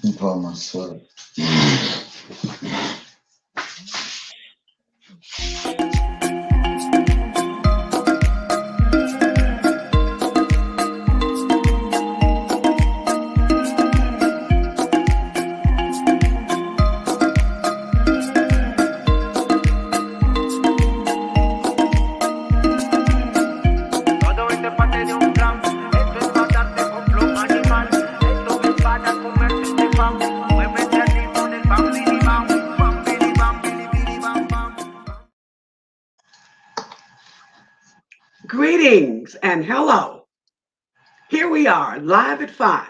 You put on my sweater. Todo este parte de un plan. Esto es matarte con flow animal. Esto es para convertirte en fan. Muévete al ritmo del bam, bidi, bam. Bam, bidi, bam, bidi, bidi, bam, bam. Greetings and hello. Here we are, live at 5.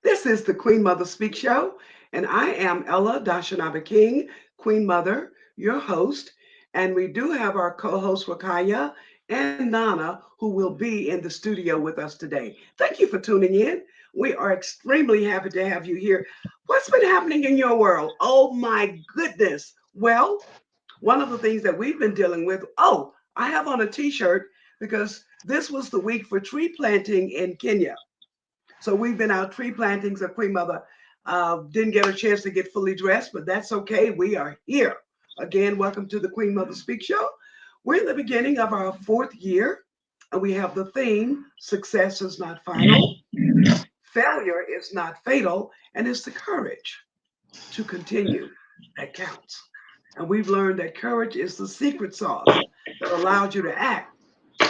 This is the Queen Mother Speak Show, and I am Ella Dashanaba King, Queen Mother, your host. And we do have our co-host Rakaya and Nana, who will be in the studio with us today. Thank you for tuning in. We are extremely happy to have you here. What's been happening in your world? Oh my goodness. Well, one of the things that we've been dealing with, oh, I have on a t-shirt because this was the week for tree planting in Kenya. So we've been out tree planting. So Queen Mother didn't get a chance to get fully dressed, but that's okay. We are here. Again, welcome to the Queen Mother Speak Show. We're in the beginning of our 4th year, and we have the theme, success is not final, failure is not fatal, and it's the courage to continue that counts. And we've learned that courage is the secret sauce that allows you to act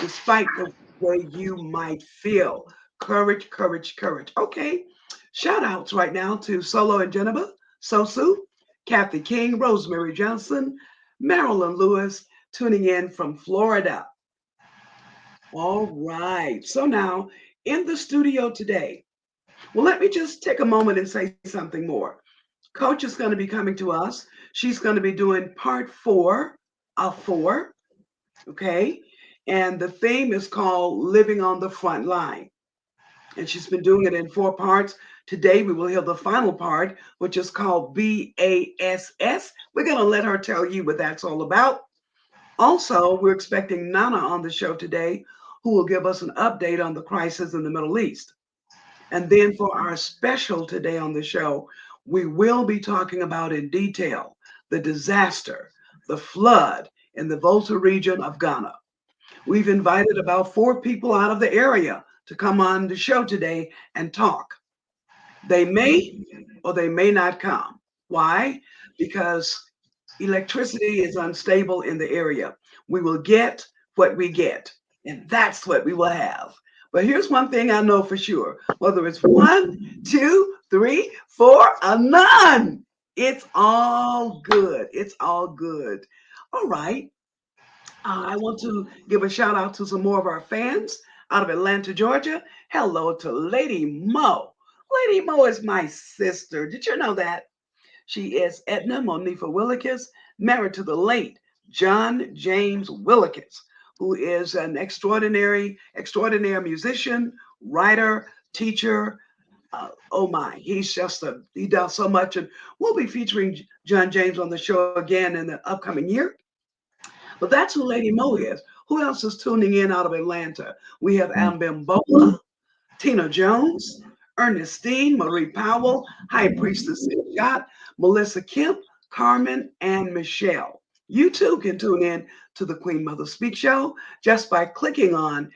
despite the way you might feel. Courage, courage, courage. Okay. Shout outs right now to Solo and Geneva, Sosu, Kathy King, Rosemary Johnson, Marilyn Lewis, tuning in from Florida. All right. So now in the studio today, well, let me just take a moment and say something more. Coach is going to be coming to us. She's going to be doing part 4 of 4. Okay. And the theme is called Living on the Front Line. And she's been doing it in 4 parts. Today, we will hear the final part, which is called BASS. We're going to let her tell you what that's all about. Also, we're expecting Nana on the show today, who will give us an update on the crisis in the Middle East. And then for our special today on the show, we will be talking about in detail the disaster, the flood in the Volta region of Ghana. We've invited about 4 people out of the area to come on the show today and talk. They may or they may not come. Why? Because electricity is unstable in the area. We will get what we get, and that's what we will have. But here's one thing I know for sure: whether it's 1, 2, 3, 4, or none, it's all good. It's all good. All right. I want to give a shout out to some more of our fans out of Atlanta, Georgia. Hello to Lady Mo. Lady Mo is my sister. Did you know that? She is Edna Monifa Willikis, married to the late John James Willikis, who is an extraordinary musician, writer, teacher. Oh my, he does so much. And we'll be featuring John James on the show again in the upcoming year. But that's who Lady Mo is. Who else is tuning in out of Atlanta? We have Ambimbola, Tina Jones, Ernestine, Marie Powell, High Priestess Scott, Melissa Kemp, Carmen, and Michelle. You too can tune in to the Queen Mother Speak Show just by clicking on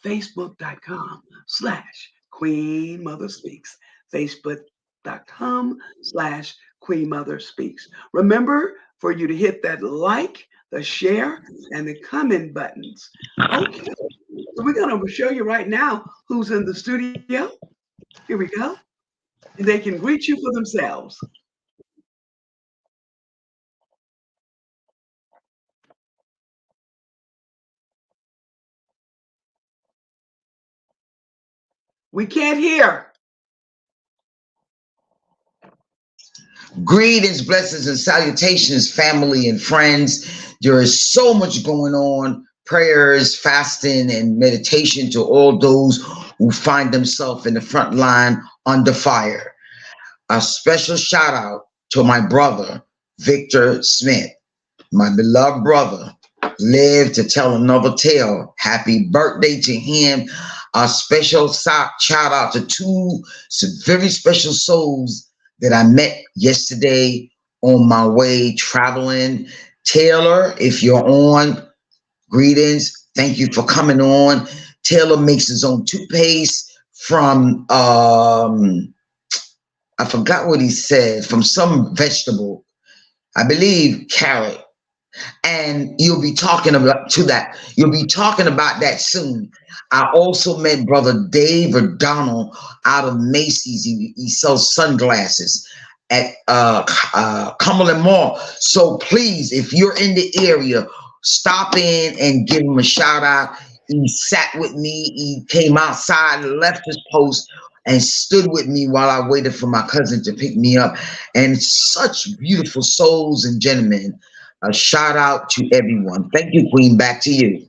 facebook.com/Queen Mother Speaks. Facebook.com/Queen Mother Speaks. Remember for you to hit that like, the share, and the comment buttons. Okay, so we're going to show you right now who's in the studio. Here we go. And they can greet you for themselves. We can't hear. Greetings, blessings, and salutations, family and friends. There is so much going on. Prayers, fasting, and meditation to all those who find themselves in the front line under fire. A special shout out to my brother, Victor Smith, my beloved brother, lived to tell another tale. Happy birthday to him. A special shout out to 2 very special souls that I met yesterday on my way traveling. Taylor, if you're on, greetings. Thank you for coming on. Taylor makes his own toothpaste from I forgot what he said, from some vegetable. I believe carrot. And you'll be talking about to that. You'll be talking about that soon. I also met brother Dave O'Donnell out of Macy's. He sells sunglasses at Cumberland Mall. So please, if you're in the area, stop in and give him a shout out. He sat with me. He came outside, left his post, and stood with me while I waited for my cousin to pick me up. And such beautiful souls and gentlemen. A shout out to everyone. Thank you, Queen. Back to you.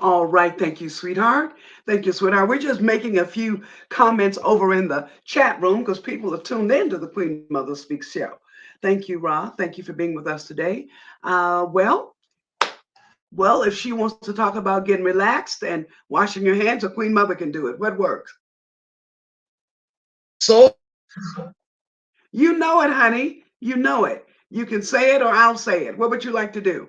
All right. Thank you, sweetheart. Thank you, sweetheart. We're just making a few comments over in the chat room because people have tuned in to the Queen Mother Speaks show. Thank you, Ra. Thank you for being with us today. Well, if she wants to talk about getting relaxed and washing your hands, a Queen Mother can do it. What works? So, you know it, honey. You know it. You can say it or I'll say it. What would you like to do?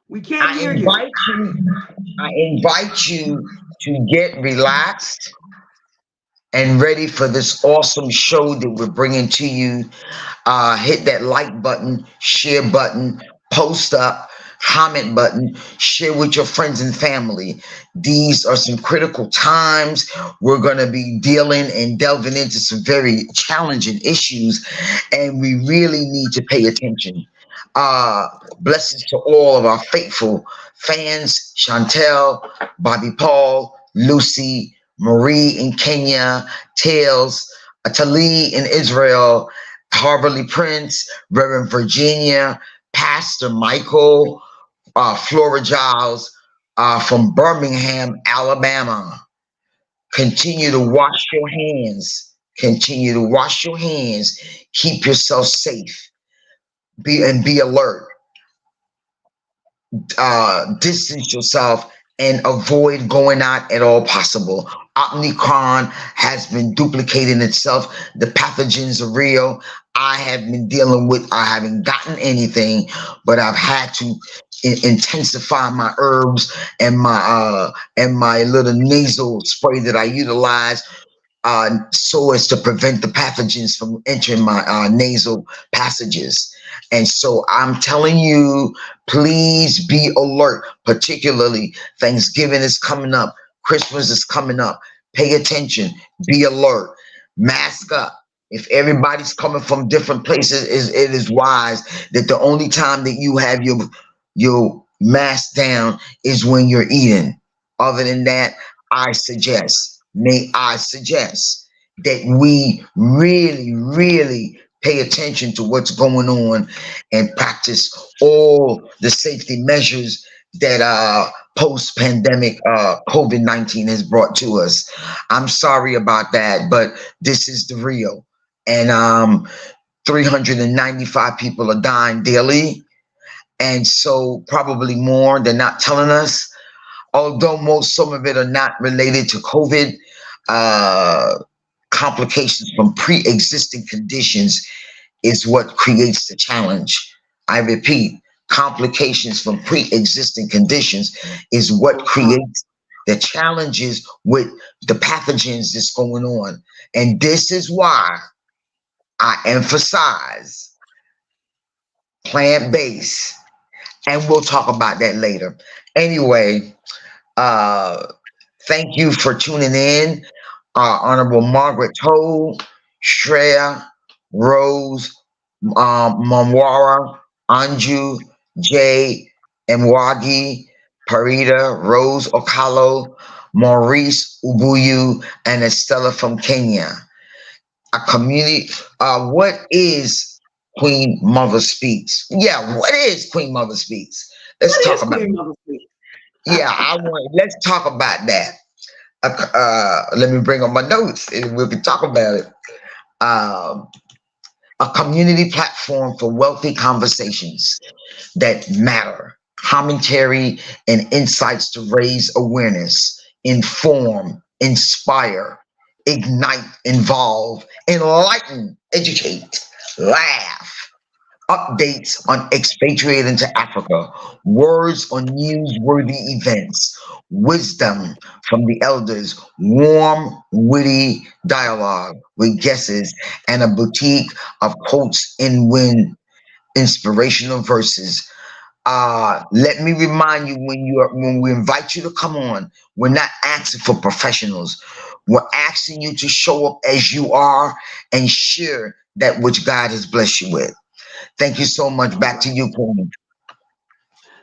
We can't hear you. I invite you to get relaxed and ready for this awesome show that we're bringing to you. Hit that like button, share button, post up, comment button, share with your friends and family. These are some critical times. We're going to be dealing and delving into some very challenging issues, and we really need to pay attention. Blessings to all of our faithful fans, Chantel, Bobby Paul, Lucy, Marie in Kenya, Tails, Atali in Israel, Harberly Prince, Reverend Virginia, Pastor Michael, Flora Giles from Birmingham, Alabama. Continue to wash your hands. Continue to wash your hands. Keep yourself safe. Be alert. Distance yourself and avoid going out at all possible. Omicron has been duplicating itself. The pathogens are real. I have been dealing with, I haven't gotten anything, but I've had to intensify my herbs and my little nasal spray that I utilize so as to prevent the pathogens from entering my nasal passages. And so I'm telling you, please be alert, particularly Thanksgiving is coming up. Christmas is coming up. Pay attention, be alert, mask up. If everybody's coming from different places, it is wise that the only time that you have your mask down is when you're eating. Other than that, may I suggest that we really, really pay attention to what's going on and practice all the safety measures that post-pandemic COVID-19 has brought to us. I'm sorry about that, but this is the real. And 395 people are dying daily. And so probably more, they're not telling us. Although some of it are not related to COVID, complications from pre-existing conditions is what creates the challenge. I repeat, complications from pre-existing conditions is what creates the challenges with the pathogens that's going on. And this is why I emphasize plant-based, and we'll talk about that later. Anyway, thank you for tuning in. Honorable Margaret Toll, Shreya, Rose, Mamwara, Anju, Jay, Mwagi, Parita, Rose Okalo, Maurice Ubuyu, and Estella from Kenya. A community. What is Queen Mother Speaks? Yeah, what is Queen Mother Speaks? Let's talk about it. Yeah, let's talk about that. Let me bring up my notes and we can talk about it. A community platform for wealthy conversations that matter. commentary, and insights to raise awareness, inform, inspire, ignite, involve, enlighten, educate, laugh, updates on expatriating to Africa, words on newsworthy events, wisdom from the elders, warm, witty dialogue with guesses, and a boutique of quotes and win inspirational verses. Let me remind you when we invite you to come on, we're not asking for professionals. We're asking you to show up as you are and share that which God has blessed you with. Thank you so much. All Back to right. you, Queen.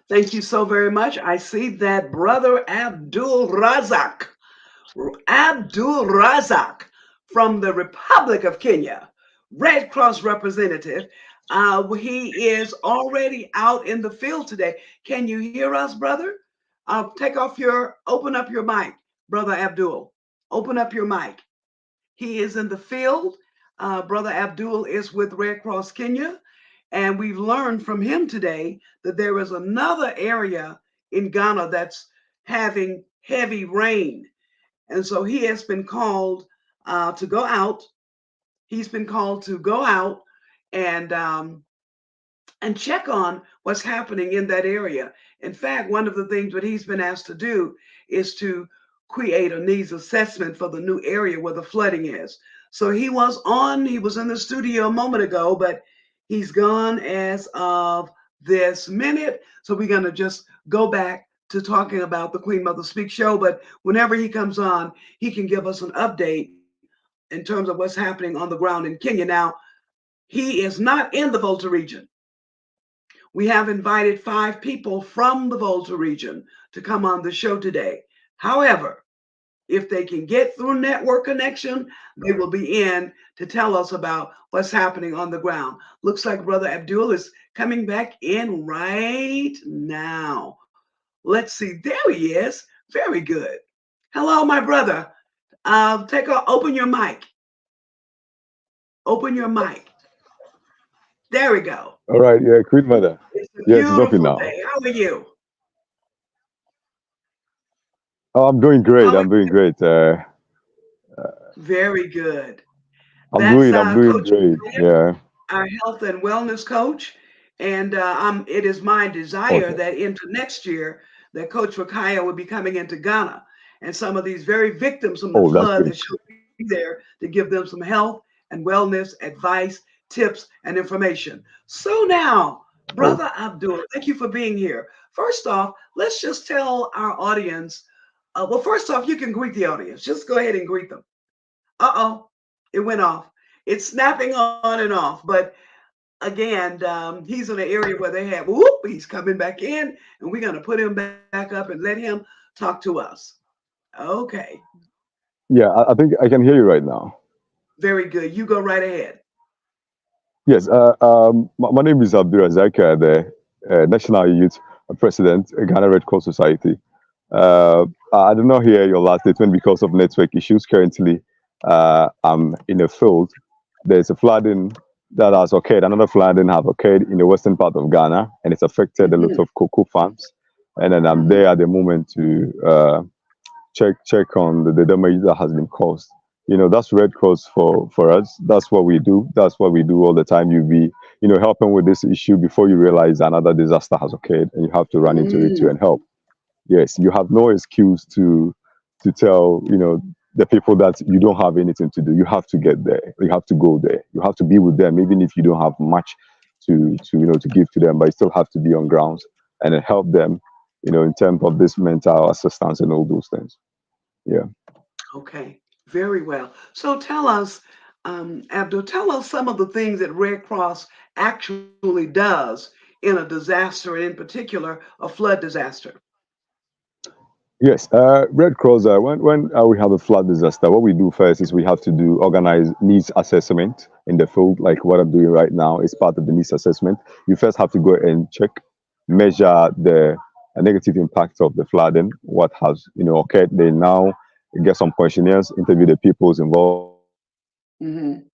Thank you so very much. I see that Brother Abdul Razak. Abdul Razak from the Republic of Kenya, Red Cross representative. He is already out in the field today. Can you hear us, brother? Open up your mic, Brother Abdul. Open up your mic. He is in the field. Brother Abdul is with Red Cross Kenya. And we've learned from him today that there is another area in Ghana that's having heavy rain. And so he has been called to go out. He's been called to go out and and check on what's happening in that area. In fact, one of the things that he's been asked to do is to create a needs assessment for the new area where the flooding is. So he was in the studio a moment ago, but he's gone as of this minute. So we're going to just go back to talking about the Queen Mother Speak show. But whenever he comes on, he can give us an update in terms of what's happening on the ground in Kenya. Now, he is not in the Volta region. We have invited 5 people from the Volta region to come on the show today. However, if they can get through network connection, they will be in to tell us about what's happening on the ground. Looks like Brother Abdul is coming back in right now. Let's see. There he is. Very good. Hello, my brother. Open your mic. Open your mic. There we go. All right, yeah, Queen Mother. It's a Yeah, it's dropping beautiful now. day. How are you? Oh, I'm doing great. How are I'm doing you? great. Very good. I'm That's doing Coach great. Yeah. our health and wellness coach. And it is my desire Awesome. that into next year that Coach Rakaya will be coming into Ghana and some of these very victims from the Oh, that's flood great. that she'll be there to give them some health and wellness advice, tips, and information. So now, Oh, Brother Abdul, thank you for being here. First off, let's just tell our audience. Well, first off, you can greet the audience. Just go ahead and greet them. Uh-oh, it went off. It's snapping on and off. But again, he's in an area where they have, whoop, he's coming back in, and we're going to put him back up and let him talk to us. Okay, yeah, I think I can hear you right now. very good. You go right ahead. Yes, my name is Abdul Razak, the National Youth President, Ghana Red Cross Society. I did not hear your last statement because of network issues. Currently, I'm in a field. There's a flooding that has occurred. Another flooding have occurred in the western part of Ghana, and it's affected a lot Mhm, of cocoa farms. And then I'm mhm. there at the moment to check on the damage that has been caused. That's Red Cross for us. That's what we do. That's what we do all the time. You be helping with this issue before you realize another disaster has occurred, and you have to run into it Mm, too and help. Yes, you have no excuse to tell the people that you don't have anything to do. You have to get there. You have to go there. You have to be with them, even if you don't have much to give to them, but you still have to be on grounds and then help them, in terms of this mental assistance and all those things. Yeah. okay, very well. So tell us, Abdul, tell us some of the things that Red Cross actually does in a disaster, and in particular, a flood disaster. Yes, Red Cross. When we have a flood disaster, what we do first is we have to do organize needs assessment in the field, like what I'm doing right now is part of the needs assessment. You first have to go and check, measure the negative impact of the flooding, what has occurred. They now get some questionnaires, interview the peoples involved in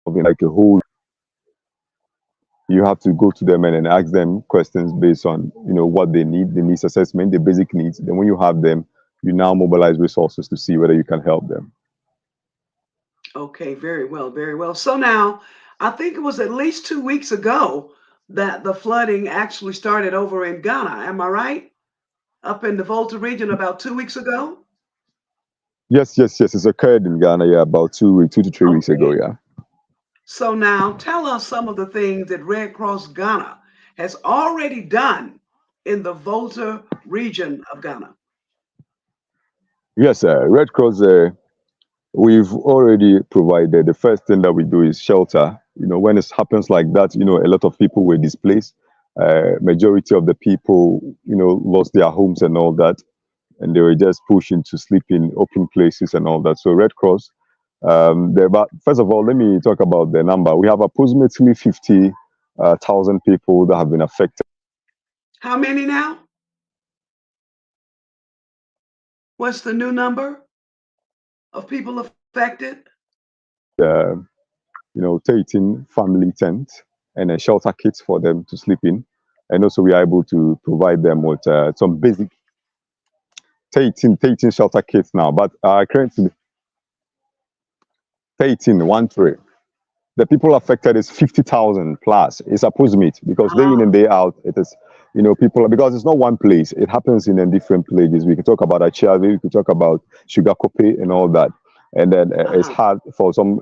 like a whole Hmm. Okay. You have to go to them and then ask them questions based on what they need, the needs assessment, the basic needs. Then when you have them, you now mobilize resources to see whether you can help them. Okay, very well, very well. So now, I think it was at least 2 weeks ago that the flooding actually started over in Ghana. Am I right? Up in the Volta region about 2 weeks ago? Yes, yes, yes. It's occurred in Ghana, yeah, about 2 to 3 weeks ago, Okay. yeah. So now tell us some of the things that Red Cross Ghana has already done in the Volta region of Ghana. Yes, Red Cross, we've already provided. The first thing that we do is shelter. When it happens like that, a lot of people were displaced. Majority of the people, lost their homes and all that, and they were just pushed into sleep in open places and all that. So Red Cross, first of all, let me talk about the number. We have approximately 50,000 people that have been affected. How many now? What's the new number of people affected? 13 family tents and a shelter kits for them to sleep in. And also we are able to provide them with some basic 13 shelter kits now. But currently 1 3. The people affected is 50,000 plus. It's approximate because day in and day out, it is, people, because it's not one place. It happens in different places. We can talk about Atiavi, we could talk about Sugar Kope and all that. And then it's hard for some.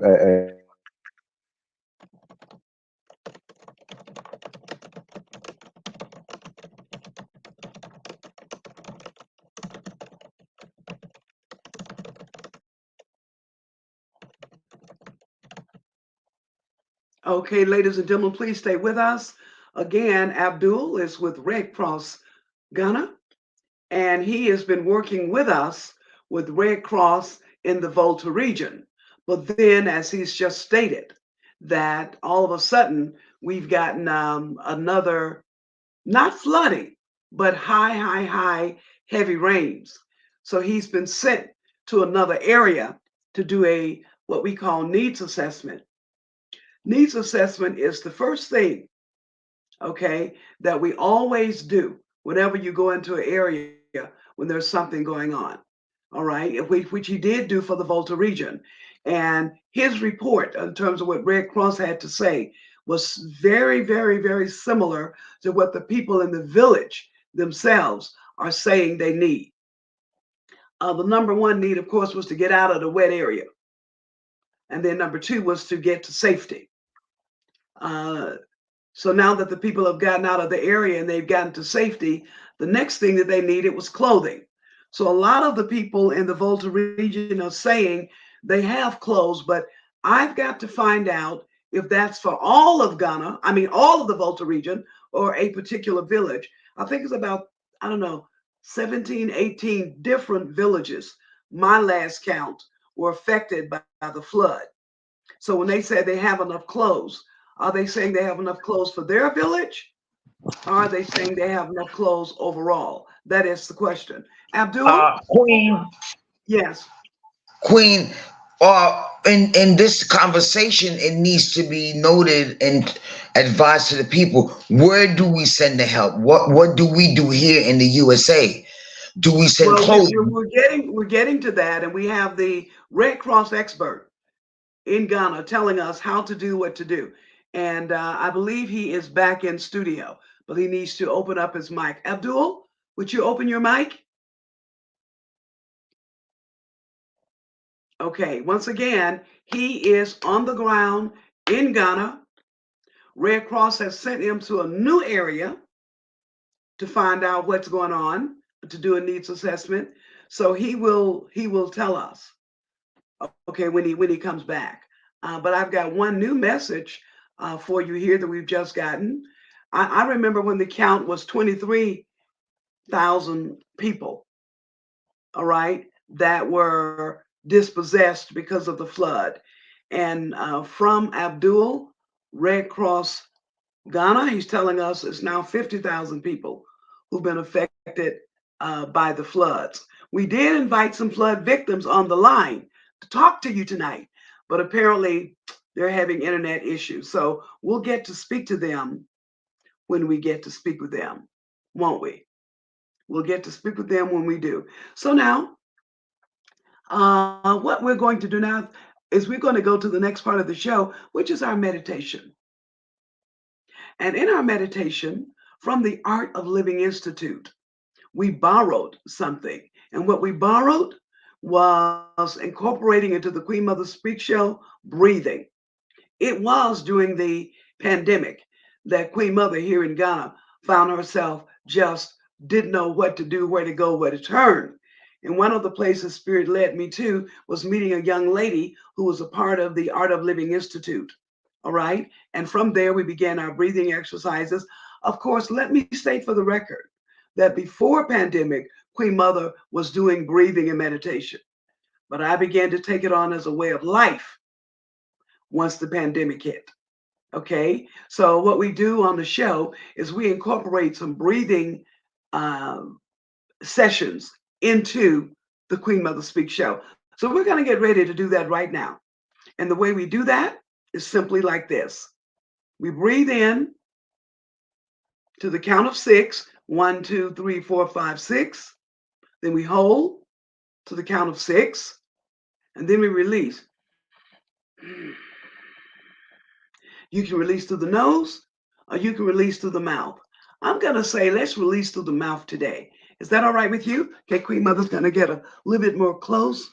Okay, ladies and gentlemen, please stay with us. Again, Abdul is with Red Cross Ghana, and he has been working with us with Red Cross in the Volta region. But then, as he's just stated, that all of a sudden we've gotten another, not flooding, but high, heavy rains. So he's been sent to another area to do what we call needs assessment. Needs assessment is the first thing, okay, that we always do whenever you go into an area when there's something going on. All right, which he did do for the Volta region. And his report, in terms of what Red Cross had to say, was very similar to what the people in the village themselves are saying they need. The number one need, of course, was to get out of the wet area. And then number two was to get to safety. So now that the people have gotten out of the area and they've gotten to safety, the next thing that they needed was clothing. So a lot of the people in the Volta region are saying they have clothes, but I've got to find out if that's for all of Ghana, all of the Volta region, or a particular village. I think it's about, 17, 18 different villages, my last count, were affected by the flood. So when they say they have enough clothes, are they saying they have enough clothes for their village? Or are they saying they have enough clothes overall? That is the question. Abdul? Queen, Yes. Queen, in this conversation, it needs to be noted and advised to the people. Where do we send the help? What do we do here in the USA? Do we send Well, clothes? we're getting to that, and we have the Red Cross expert in Ghana telling us how to do what to do. And I believe he is back in studio, but he needs to open up his mic. Abdul, would you open your mic? Okay, once again, he is on the ground in Ghana. Red Cross has sent him to a new area to find out what's going on, to do a needs assessment. So he will tell us, okay, when he comes back. But I've got one new message for you here that we've just gotten. I remember when the count was 23,000 people, all right, that were dispossessed because of the flood. And from Abdul, Red Cross Ghana, he's telling us it's now 50,000 people who've been affected by the floods. We did invite some flood victims on the line to talk to you tonight, but apparently They're having internet issues. So we'll get to speak to them when we get to speak with them, won't we? We'll get to speak with them when we do. So now, what we're going to do now is we're going to go to the next part of the show, which is our meditation. And in our meditation from the Art of Living Institute, we borrowed something. And what we borrowed was incorporating into the Queen Mother Speak Show breathing. It was during the pandemic that Queen Mother here in Ghana found herself just didn't know what to do, where to go, where to turn. And one of the places Spirit led me to was meeting a young lady who was a part of the Art of Living Institute. All right. And from there, we began our breathing exercises. Of course, let me state for the record that before pandemic, Queen Mother was doing breathing and meditation. But I began to take it on as a way of life once the pandemic hit. Okay. So what we do on the show is we incorporate some breathing sessions into the Queen Mother Speak Show. So we're going to get ready to do that right now. And the way we do that is simply like this. We breathe in to the count of 6. 1, 2, 3, 4, 5, 6. Then we hold to the count of 6. And then we release. You can release through the nose or you can release through the mouth. I'm going to say let's release through the mouth today. Is that all right with you? Okay, Queen Mother's going to get a little bit more close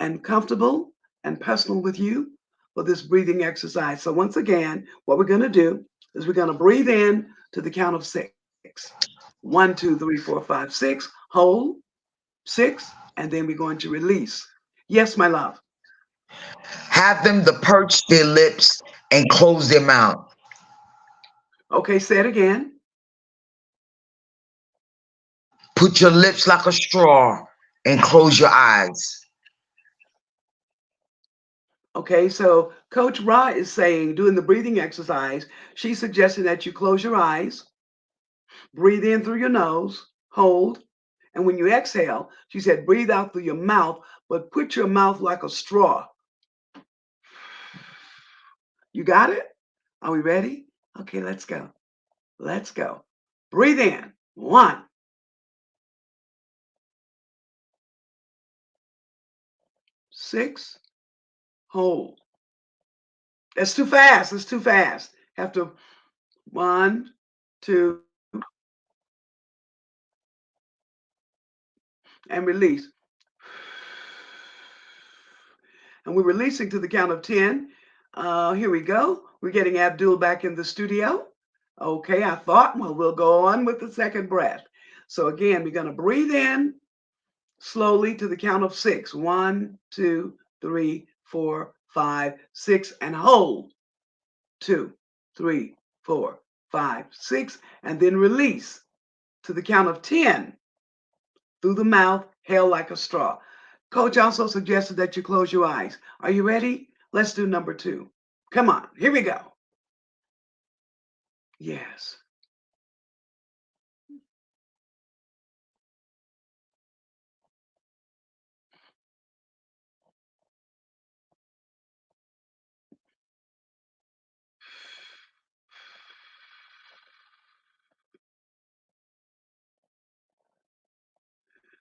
and comfortable and personal with you for this breathing exercise. So once again, what we're going to do is we're going to breathe in to the count of 6. 1, 2, 3, 4, 5, 6. Hold 6, and then we're going to release. Yes, my love. Have them to perch their lips and close their mouth. Okay, say it again. Put your lips like a straw and close your eyes. Okay, so Coach Ra is saying, doing the breathing exercise, she's suggesting that you close your eyes, breathe in through your nose, hold, and when you exhale, she said, breathe out through your mouth, but put your mouth like a straw. You got it? Are we ready? Okay, let's go. Let's go. Breathe in. 1. 6. Hold. That's too fast. That's too fast. Have to 1, 2, and release. And we're releasing to the count of 10. Here we go. We're getting Abdul back in the studio. Okay, I thought, well, we'll go on with the second breath. So again, we're going to breathe in slowly to the count of 6. 1, 2, 3, 4, 5, 6, and hold. 2, 3, 4, 5, 6, and then release to the count of 10 through the mouth, held like a straw. Coach also suggested that you close your eyes. Are you ready? Let's do number 2. Come on, here we go. Yes.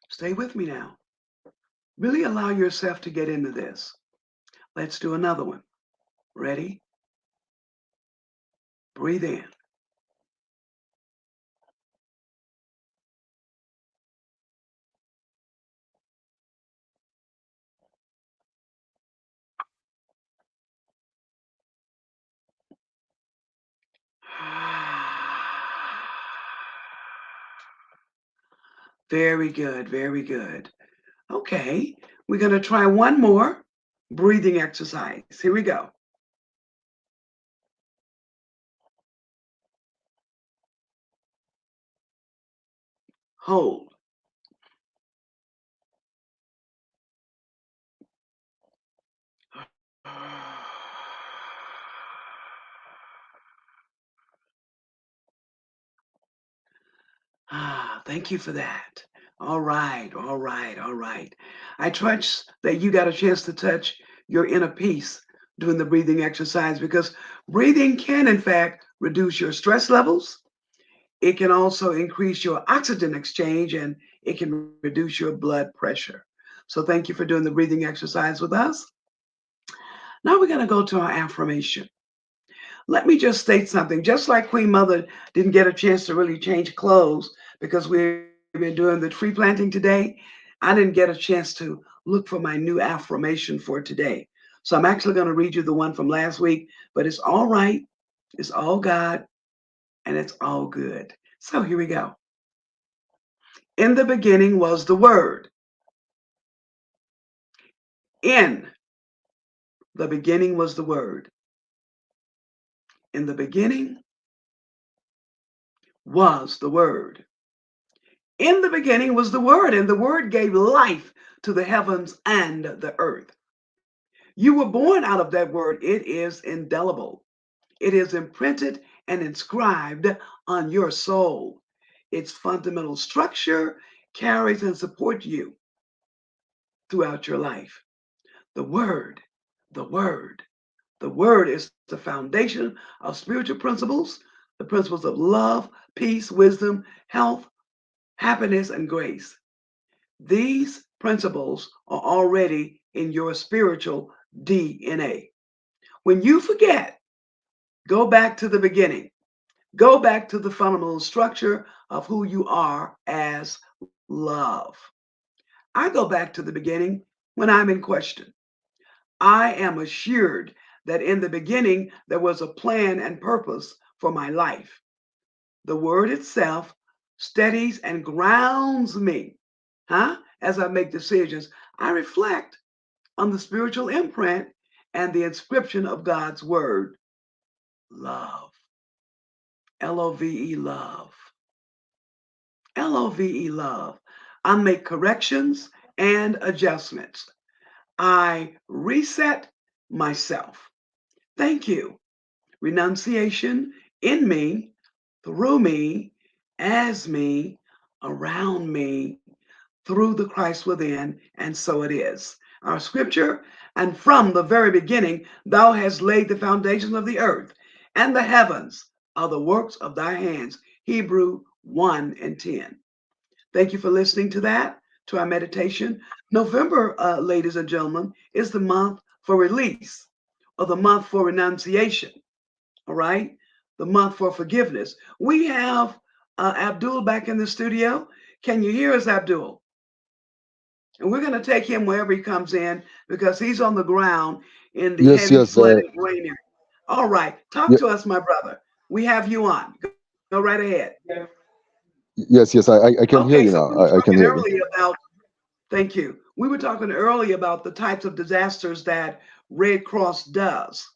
Stay with me now. Really allow yourself to get into this. Let's do another one. Ready? Breathe in. Very good, very good. Okay, we're going to try one more breathing exercise. Here we go. Hold. Thank you for that. All right, all right, all right. I trust that you got a chance to touch your inner peace doing the breathing exercise, because breathing can, in fact, reduce your stress levels. It can also increase your oxygen exchange, and it can reduce your blood pressure. So thank you for doing the breathing exercise with us. Now we're going to go to our affirmation. Let me just state something. Just like Queen Mother didn't get a chance to really change clothes because we've been doing the tree planting today, I didn't get a chance to look for my new affirmation for today. So I'm actually going to read you the one from last week, but it's all right. It's all God, and it's all good. So here we go. In the beginning was the Word. In the beginning was the Word. In the beginning was the Word. In the beginning was the Word, and the Word gave life to the heavens and the earth. You were born out of that Word. It is indelible. It is imprinted and inscribed on your soul. Its fundamental structure carries and supports you throughout your life. The Word, the Word, the Word is the foundation of spiritual principles, the principles of love, peace, wisdom, health, happiness, and grace. These principles are already in your spiritual DNA. When you forget, go back to the beginning. Go back to the fundamental structure of who you are as love. I go back to the beginning when I'm in question. I am assured that in the beginning there was a plan and purpose for my life. The Word itself steadies and grounds me. As I make decisions, I reflect on the spiritual imprint and the inscription of God's Word. Love. Love. Love. Love. Love. I make corrections and adjustments. I reset myself. Thank you. Renunciation in me, through me, as me, around me, through the Christ within, and so it is. Our scripture, and from the very beginning, thou hast laid the foundations of the earth, and the heavens are the works of thy hands. Hebrew 1 and 10. Thank you for listening to that, to our meditation. November, ladies and gentlemen, is the month for release, or the month for renunciation, all right? The month for forgiveness. We have Abdul back in the studio. Can you hear us, Abdul? And we're going to take him wherever he comes in because he's on the ground in the Yes, heavy yes, flooded rain area. All right. Talk ye- to us, my brother. We have you on. Go right ahead. yes. I can hear Okay, you so now. we were I can talking hear you. earlier about, thank you. We were talking earlier about the types of disasters that Red Cross does.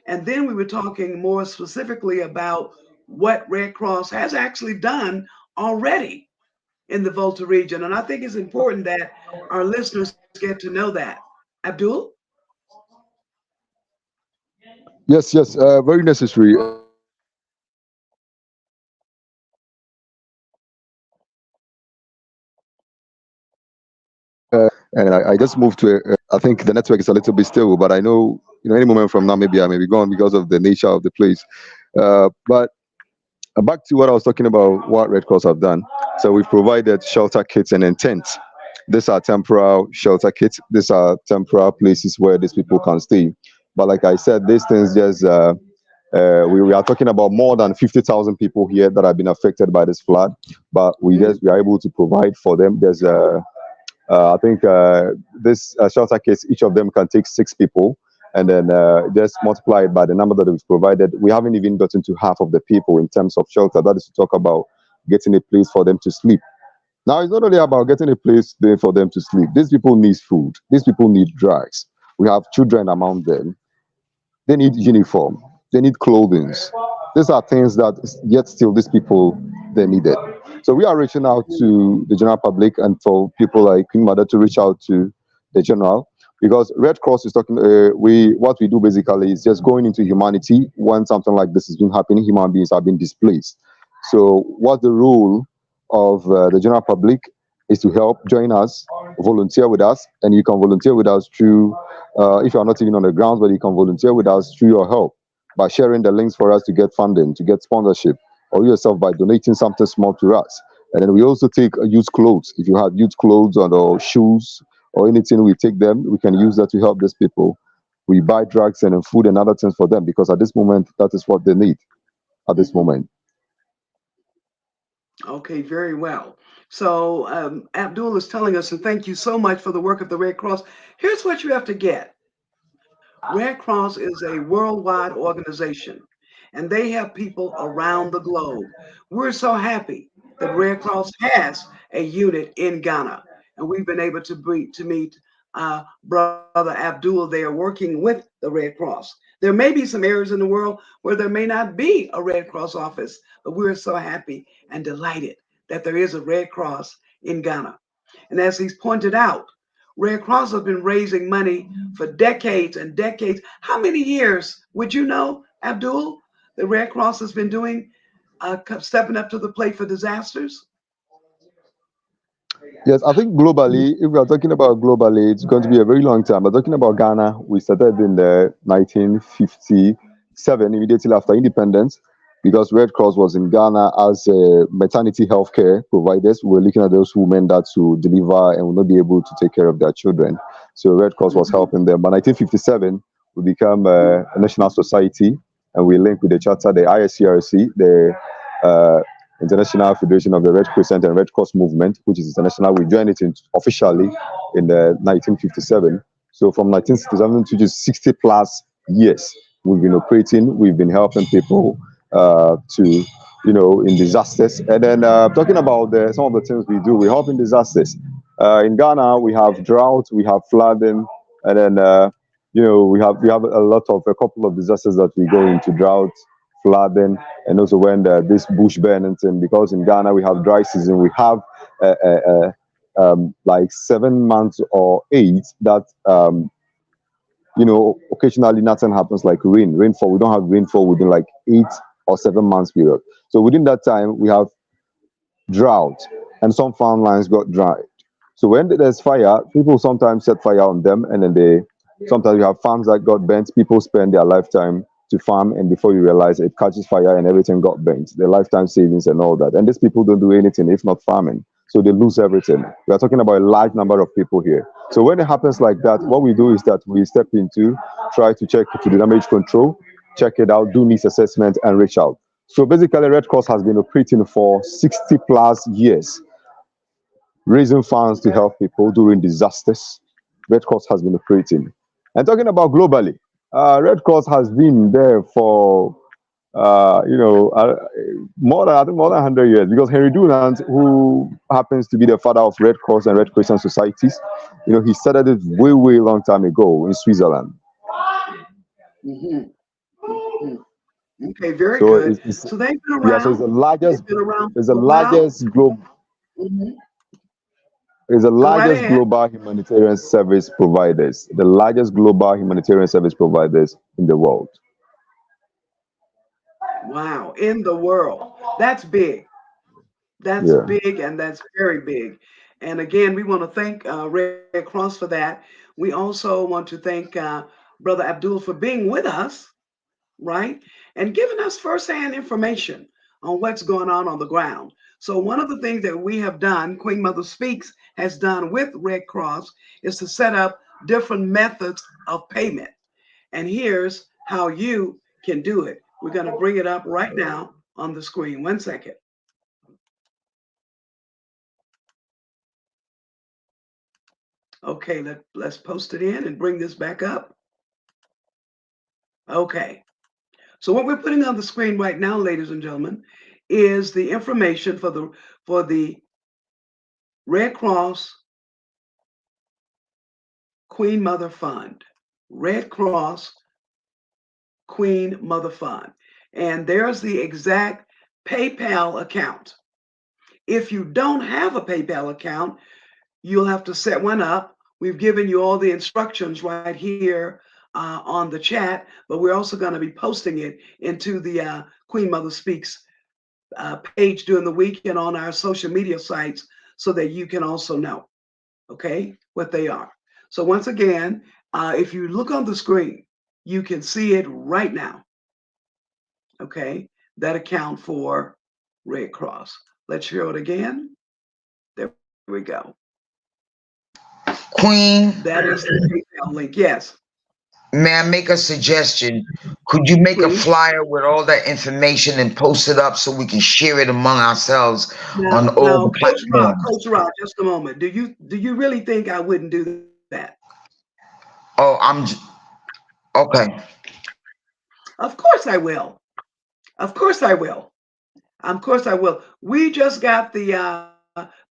And then we were talking more specifically about what Red Cross has actually done already in the Volta region. And I think it's important that our listeners get to know that. Abdul? Yes, yes. Very necessary. And I just moved to. I think the network is a little bit stable, but I know any moment from now maybe I may be gone because of the nature of the place. But back to what I was talking about, what Red Cross have done. So we've provided shelter kits and then tents. These are temporary shelter kits. These are temporary places where these people can stay. But like I said, these things just we are talking about more than 50,000 people here that have been affected by this flood. But we are able to provide for them. There's I think this shelter kits, each of them can take 6 people, and then just multiply it by the number that we've provided. We haven't even gotten to half of the people in terms of shelter. That is to talk about getting a place for them to sleep. Now, it's not only about getting a place there for them to sleep. These people need food. These people need drugs. We have children among them. They need uniform. They need clothing. These are things that yet still these people they need it. So we are reaching out to the general public and for people like Queen Mother to reach out to the general because Red Cross is talking. What we do basically is just going into humanity when something like this has been happening. Human beings have been displaced. So what the role of the general public is to help join us volunteer with us, and you can volunteer with us through, if you are not even on the grounds, but you can volunteer with us through your help by sharing the links for us to get funding, to get sponsorship, or yourself by donating something small to us. And then we also take used clothes. If you have used clothes or shoes or anything, we take them. We can use that to help these people. We buy drugs and food and other things for them because at this moment, that is what they need at this moment. Okay, very well. So Abdul is telling us, and thank you so much for the work of the Red Cross. Here's what you have to get. Red Cross is a worldwide organization, and they have people around the globe. We're so happy that Red Cross has a unit in Ghana, and we've been able to meet Brother Abdul. They are working with the Red Cross. There may be some areas in the world where there may not be a Red Cross office, but we're so happy and delighted that there is a Red Cross in Ghana. And as he's pointed out, Red Cross has been raising money for decades and decades. How many years would you know, Abdul, the Red Cross has been doing, stepping up to the plate for disasters? Yes, I think globally, if we are talking about globally, it's going to be a very long time. But talking about Ghana, we started in the 1957, immediately after independence, because Red Cross was in Ghana as a maternity health care providers. We're looking at those women that to deliver and will not be able to take care of their children. So Red Cross was helping them. By 1957, we became a national society, and we linked with the charter, the ISCRC, the International Federation of the Red Crescent and Red Cross Movement, which is international. We joined it officially in the 1957. So from 1967 to just 60 plus years, we've been operating. We've been helping people to, in disasters. And then talking about some of the things we do, we help in disasters. In Ghana, we have drought, we have flooding, and then we have a couple of disasters that we go into: drought, flooding, and also when this bush burning thing. Because in Ghana we have dry season, we have like 7 months or 8 that occasionally nothing happens, like rainfall. We don't have rainfall within like 8 or 7 months period. So within that time we have drought, and some farmlands got dried. So when there's fire, people sometimes set fire on them, and then sometimes you have farms that got burnt. People spend their lifetime to farm, and before you realize it catches fire and everything got burnt, their lifetime savings and all that. And these people don't do anything if not farming, so they lose everything. We are talking about a large number of people here. So when it happens like that, what we do is that we step into, try to check to the damage control, check it out, do needs assessment, and reach out. So basically, Red Cross has been operating for 60 plus years, raising funds to help people during disasters. Red Cross has been operating. And talking about globally, Red Cross has been there for more than 100 years, because Henry Dunant, who happens to be the father of Red Cross and Red Crescent societies, he started it way long time ago in Switzerland. Okay, very good. So they've been around. Yeah, so it's the largest. It's the largest global. Is the largest global humanitarian service providers, the largest global humanitarian service providers in the world. Wow, in the world. That's big. That's big, and that's very big. And again, we want to thank Red Cross for that. We also want to thank Brother Abdul for being with us, right? And giving us firsthand information on what's going on the ground. So one of the things that we have done, Queen Mother Speaks has done with Red Cross, is to set up different methods of payment. And here's how you can do it. We're going to bring it up right now on the screen. 1 second. Okay, let's post it in and bring this back up. Okay. So what we're putting on the screen right now, ladies and gentlemen, is the information for the Red Cross Queen Mother Fund. Red Cross Queen Mother Fund. And there's the exact PayPal account. If you don't have a PayPal account, you'll have to set one up. We've given you all the instructions right here on the chat, but we're also going to be posting it into the Queen Mother Speaks page during the week and on our social media sites so that you can also know. okay, what they are. So once again, if you look on the screen, you can see it right now, okay, that account for Red Cross. Let's show it again. There we go. Queen, That is the PayPal link. Yes, may I make a suggestion? Could you make a please. flyer with all that information and post it up so we can share it among ourselves on all Now, the platforms? Coach Rod, just a moment. Do you really think I wouldn't do that? Oh, okay. Of course I will. Of course I will. Of course I will. We just got the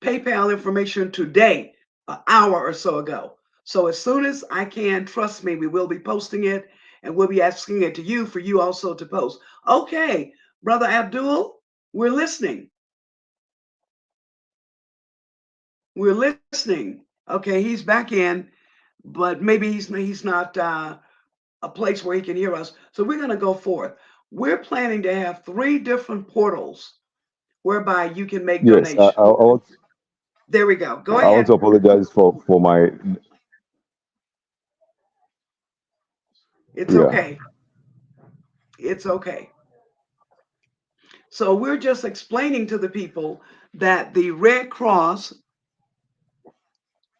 PayPal information today, an hour or so ago. So as soon as I can, trust me, we will be posting it and we'll be asking it to you for you also to post. Okay, Brother Abdul, we're listening. We're listening. Okay, he's back in, but maybe he's not a place where he can hear us. So we're going to go forth. We're planning to have 3 different portals whereby you can make Yes, donations. want There we go. Go I want ahead. to apologize for my It's yeah. okay. It's okay. So we're just explaining to the people that the Red Cross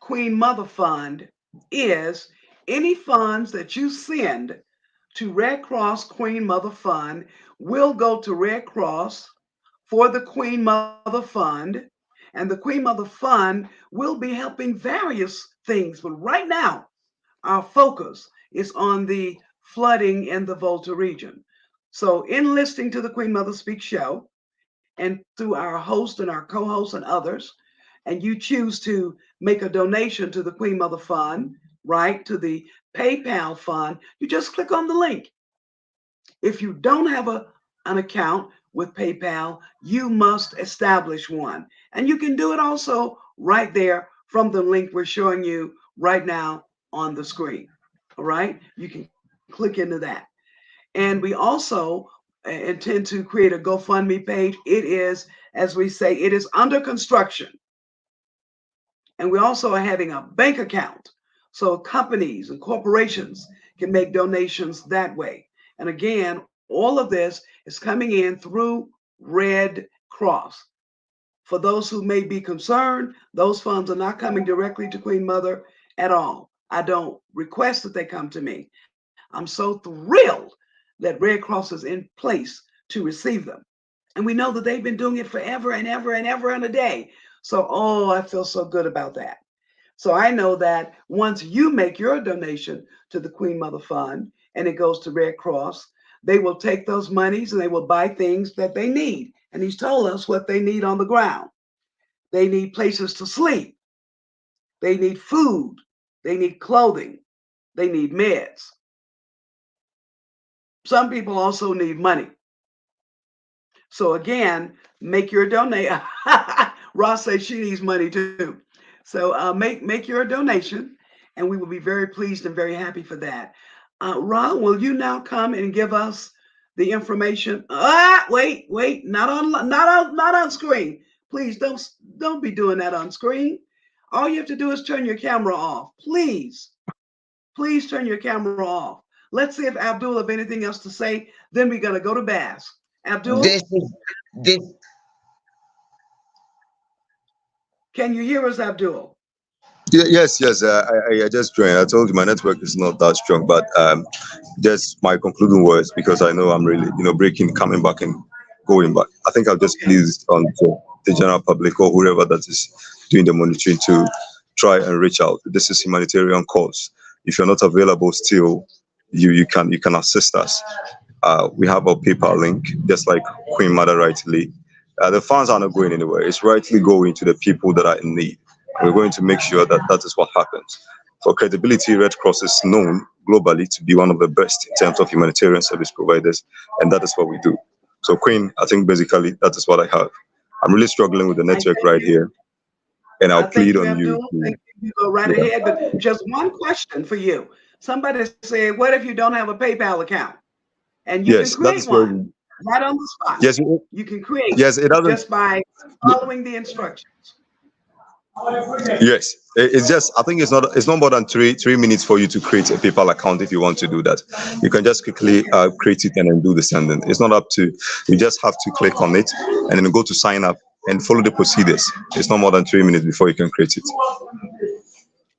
Queen Mother Fund is any funds that you send to Red Cross Queen Mother Fund will go to Red Cross for the Queen Mother Fund, and the Queen Mother Fund will be helping various things. But right now, our focus is on the flooding in the Volta region. So, in listening to the Queen Mother Speak show, and through our host and our co-hosts and others, and you choose to make a donation to the Queen Mother Fund, right, to the PayPal fund, you just click on the link. If you don't have an account with PayPal, you must establish one. And you can do it also right there from the link we're showing you right now on the screen. All right, you can click into that. And we also intend to create a GoFundMe page. It is, as we say, it is under construction. And we also are having a bank account. So companies and corporations can make donations that way. And again, all of this is coming in through Red Cross. For those who may be concerned, those funds are not coming directly to Queen Mother at all. I don't request that they come to me. I'm so thrilled that Red Cross is in place to receive them. And we know that they've been doing it forever and ever and ever and a day. So, I feel so good about that. So I know that once you make your donation to the Queen Mother Fund and it goes to Red Cross, they will take those monies and they will buy things that they need. And he's told us what they need on the ground. They need places to sleep. They need food. They need clothing. They need meds. Some people also need money. So again, make your donation. Ross says she needs money too. So make your donation, and we will be very pleased and very happy for that. Ron, will you now come and give us the information? Wait, not on screen. Please don't be doing that on screen. All you have to do is turn your camera off. Please turn your camera off. Let's see if Abdul have anything else to say. Then we're gonna go to Bass. Abdul, This is this. can you hear us, Abdul? Yes. I just joined. I told you my network is not that strong, but just my concluding words, because I know I'm really breaking, coming back and going back. I think I'll just please on to the general public or whoever that is doing the monitoring to try and reach out. This is humanitarian cause. If you're not available still, you can assist us. We have a PayPal link, just like Queen Mother rightly. The funds are not going anywhere. It's rightly going to the people that are in need. We're going to make sure that that is what happens. For credibility, Red Cross is known globally to be one of the best in terms of humanitarian service providers, and that is what we do. So, Queen, I think basically that is what I have. I'm really struggling with the network right here, and I'll plead on you. Thank you. You go right ahead. But just one question for you. Somebody said, "What if you don't have a PayPal account?" And you can create one right on the spot. Yes, you can create yes, it doesn't just by following the instructions. Yes, it's just, I think it's not more than three minutes for you to create a PayPal account. If you want to do that, you can just quickly create it and then do the sending. It's not up to, you just have to click on it and then go to sign up and follow the procedures. It's not more than 3 minutes before you can create it.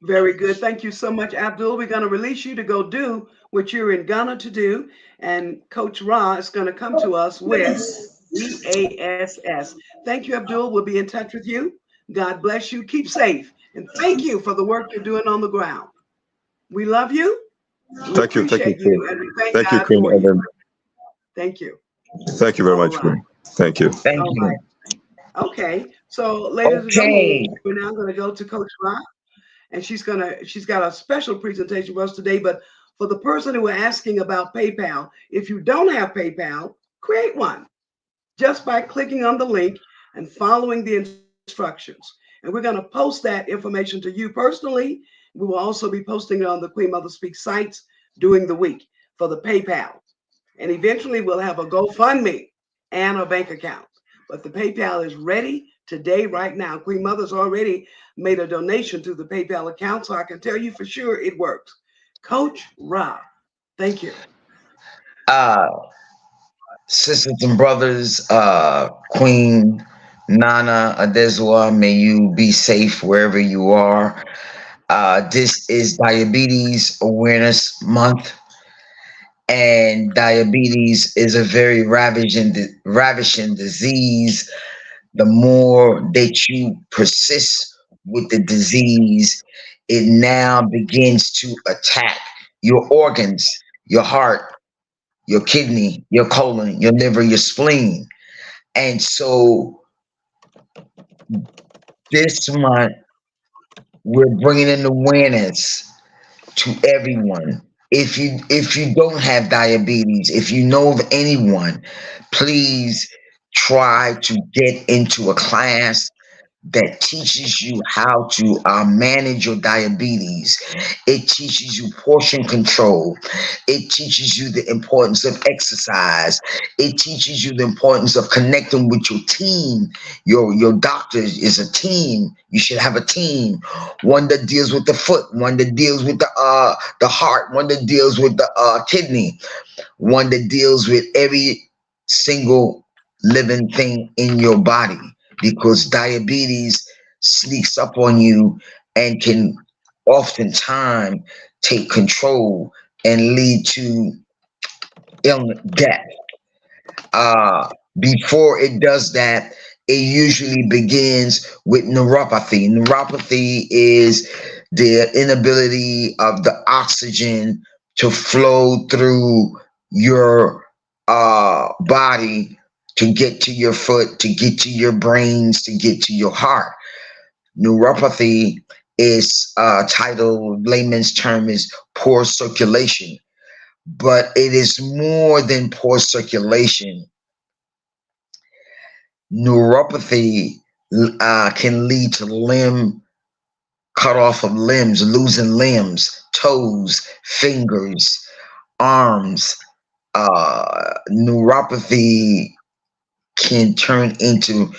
Very good. Thank you so much, Abdul. We're going to release you to go do what you're in Ghana to do. And Coach Ra is going to come to us with BASS. Thank you, Abdul. We'll be in touch with you. God bless you. Keep safe. And thank you for the work you're doing on the ground. We love you. We Thank you. appreciate you. And we thank Thank you, God Queen for you. Evan. Thank you. Thank you very All much, right. Queen. Thank you. Thank All you. right. Okay. So, ladies and Okay. gentlemen, we're now going to go to Coach Ra. And she's got a special presentation for us today. But for the person who are asking about PayPal, if you don't have PayPal, create one just by clicking on the link and following the instructions. And we're going to post that information to you personally. We will also be posting it on the Queen Mother Speak sites during the week for the PayPal. And eventually we'll have a GoFundMe and a bank account. But the PayPal is ready today, right now. Queen Mother's already made a donation to the PayPal account, so I can tell you for sure it works. Coach Ra, thank you. Sisters and brothers, Queen Nana Adezwa, may you be safe wherever you are. This is Diabetes Awareness Month, and diabetes is a very ravishing disease. The more that you persist with the disease, it now begins to attack your organs, your heart, your kidney, your colon, your liver, your spleen. And so this month, we're bringing in awareness to everyone. If you don't have diabetes, if you know of anyone, please try to get into a class that teaches you how to manage your diabetes. It teaches you portion control. It teaches you the importance of exercise. It teaches you the importance of connecting with your team. Your doctor is a team. You should have a team. One that deals with the foot, one that deals with the heart, one that deals with the kidney, one that deals with every single living thing in your body, because diabetes sneaks up on you and can oftentimes take control and lead to illness, death. Before it does that, it usually begins with neuropathy. Neuropathy is the inability of the oxygen to flow through your body to get to your foot, to get to your brains, to get to your heart. Neuropathy is titled, layman's term is poor circulation, but it is more than poor circulation. Neuropathy can lead to limb cut off of limbs, losing limbs, toes, fingers, arms. Neuropathy can turn into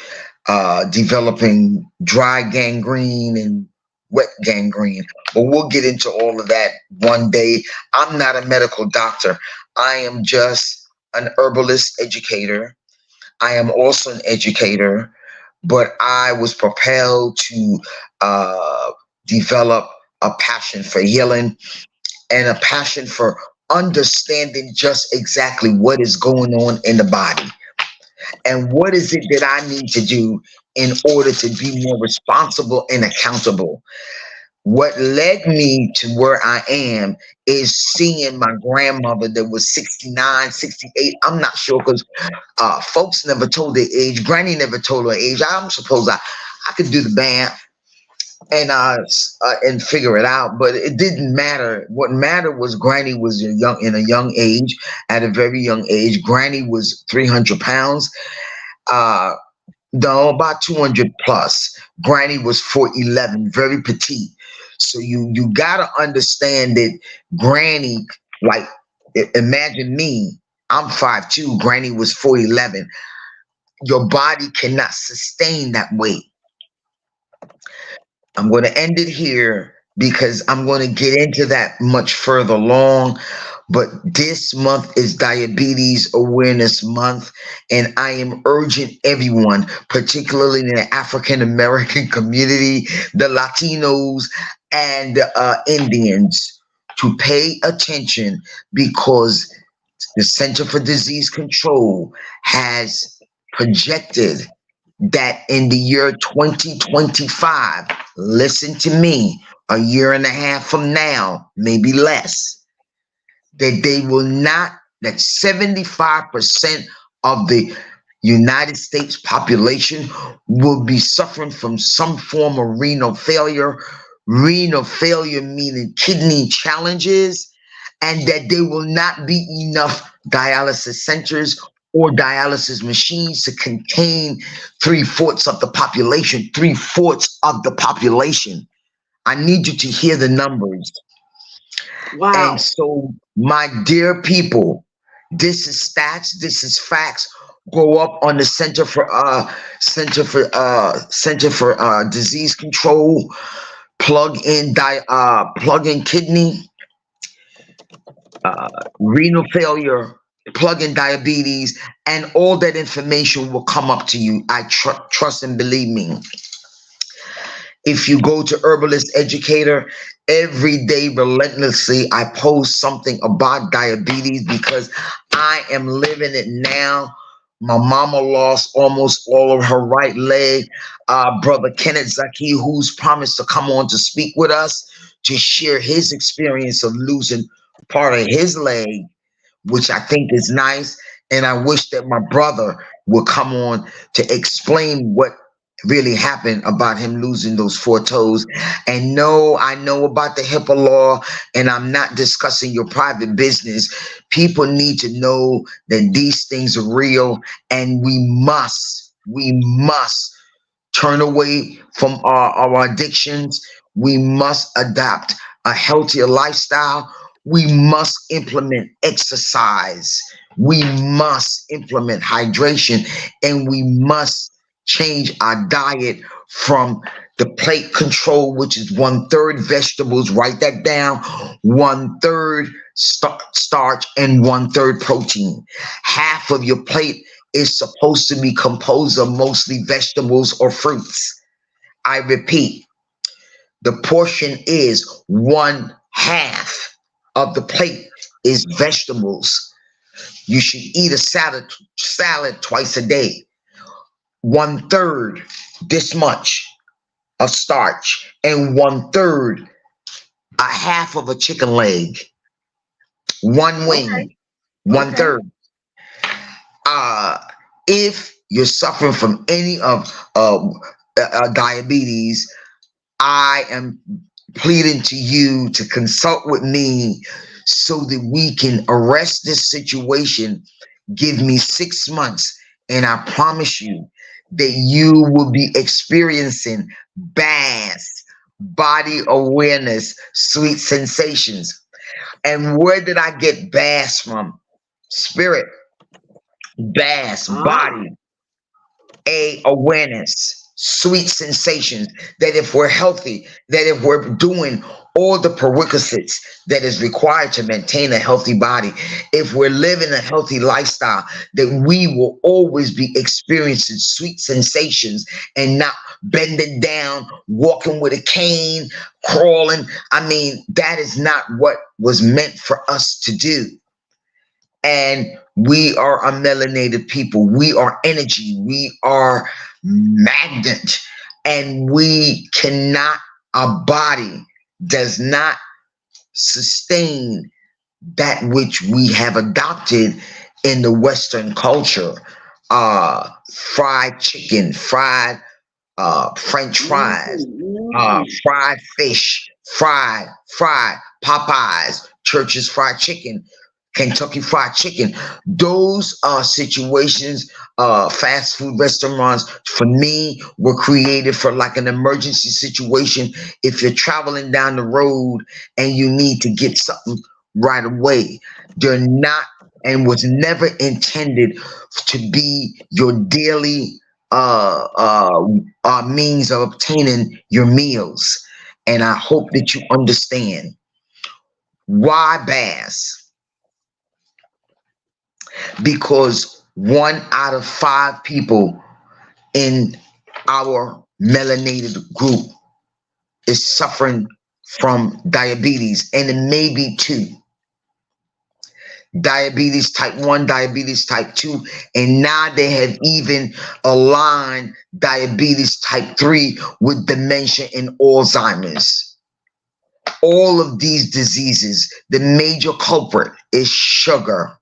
developing dry gangrene and wet gangrene. But we'll get into all of that one day. I'm not a medical doctor. I am just an herbalist educator. I am also an educator, but I was propelled to develop a passion for healing and a passion for understanding just exactly what is going on in the body and what is it that I need to do in order to be more responsible and accountable. What led me to where I am is seeing my grandmother that was 69, 68. I'm not sure because folks never told their age. Granny never told her age. I'm supposed I could do the math and figure it out, but it didn't matter. What mattered was Granny was in a young age, at a very young age. Granny was 300 pounds. No, about 200 plus. Granny was 4'11", very petite. So you gotta understand that Granny, like, imagine me, I'm 5'2", Granny was 4'11". Your body cannot sustain that weight. I'm going to end it here because I'm going to get into that much further along. But this month is Diabetes Awareness Month, and I am urging everyone, particularly in the African American community, the Latinos, and the Indians, to pay attention because the Center for Disease Control has projected that in the year 2025, listen to me, a year and a half from now, maybe less, that they will not, that 75% of the United States population will be suffering from some form of renal failure. Renal failure meaning kidney challenges, and that there will not be enough dialysis centers or dialysis machines to contain 3/4 of the population. 3/4 of the population. I need you to hear the numbers. Wow. And so, my dear people, this is stats, this is facts. Go up on the Center for Disease Control, plug in kidney, renal failure, plug in diabetes, and all that information will come up to you. I trust and believe me. If you go to Herbalist Educator, every day relentlessly, I post something about diabetes because I am living it now. My mama lost almost all of her right leg. Brother Kenneth Zaki, who's promised to come on to speak with us to share his experience of losing part of his leg, which I think is nice. And I wish that my brother would come on to explain what really happened about him losing those 4 toes. And no, I know about the HIPAA law, and I'm not discussing your private business. People need to know that these things are real, and we must turn away from our addictions. We must adopt a healthier lifestyle. We must implement exercise. We must implement hydration, and we must change our diet from the plate control, which is 1/3 vegetables. Write that down. 1/3 starch and 1/3 protein. Half of your plate is supposed to be composed of mostly vegetables or fruits. I repeat, the portion is 1/2 of the plate is vegetables. You should eat a salad twice a day. 1/3 this much of starch, and 1/3 a half of a chicken leg, one wing. Okay. 1/3. If you're suffering from any of diabetes, I am pleading to you to consult with me so that we can arrest this situation. Give me 6 months, and I promise you that you will be experiencing BAS, body awareness, sweet sensations. And where did I get BAS from? Spirit. BAS, body, awareness, sweet sensations. That if we're healthy, that if we're doing all the prerequisites that is required to maintain a healthy body, if we're living a healthy lifestyle, that we will always be experiencing sweet sensations and not bending down, walking with a cane, crawling. I mean, that is not what was meant for us to do. And we are a melanated people. We are energy. We are magnet. And we cannot, our body does not sustain that which we have adopted in the Western culture. Fried chicken, fried French fries, fried fish, fried Popeyes, Church's fried chicken, Kentucky Fried Chicken. Those are situations, fast food restaurants, for me, were created for like an emergency situation. If you're traveling down the road and you need to get something right away, they're not, and was never intended to be your daily means of obtaining your meals. And I hope that you understand why bass. Because 1 out of 5 people in our melanated group is suffering from diabetes, and it may be 2. Diabetes type 1, diabetes type 2, and now they have even aligned diabetes type 3 with dementia and Alzheimer's. All of these diseases, the major culprit is sugar.